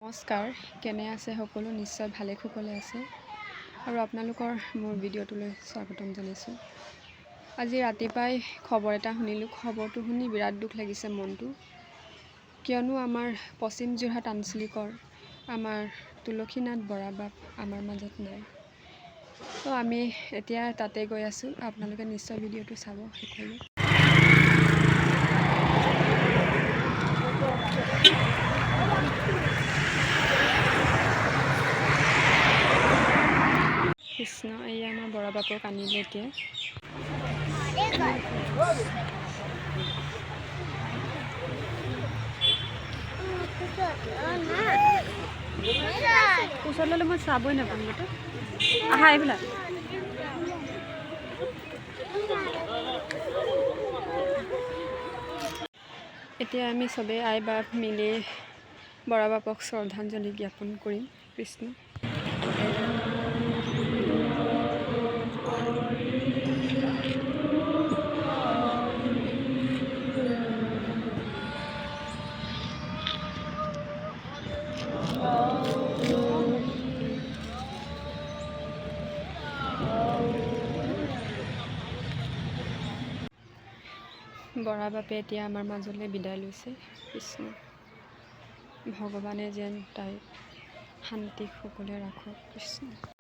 নমস্কাৰ, কেনে আছে সকলো? নিশ্চয় ভালে কুশলে আছে আৰু আপোনালোকৰ মোৰ ভিডিঅ'টোলৈ স্বাগতম জনাইছোঁ। আজি ৰাতিপুৱাই খবৰ এটা শুনিলোঁ। খবৰটো শুনি বিৰাট দুখ লাগিছে মনটো, কিয়নো আমাৰ পশ্চিম যোৰহাট আঞ্চলিকৰ আমাৰ তুলসীনাথ বৰাবাপ আমাৰ মাজত নাই। তো আমি এতিয়া তাতে গৈ আছোঁ। আপোনালোকে নিশ্চয় ভিডিঅ'টো চাব সকলো। কৃষ্ণ, এই আমাৰ বৰাবাপক আনিলে এতিয়া। ওচৰত ল'লে মই চাবই নাপাম গোটে। আহা এইবিলাক। এতিয়া আমি চবেই আই বাপ মিলি বৰাবাপক শ্ৰদ্ধাঞ্জলি জ্ঞাপন কৰিম। কৃষ্ণ। বৰাবাপে এতিয়া আমাৰ মাজলৈ বিদায় লৈছে। কৃষ্ণ, ভগৱানে যেন তাইক শান্তি সকলোৱে ৰাখক। কৃষ্ণ।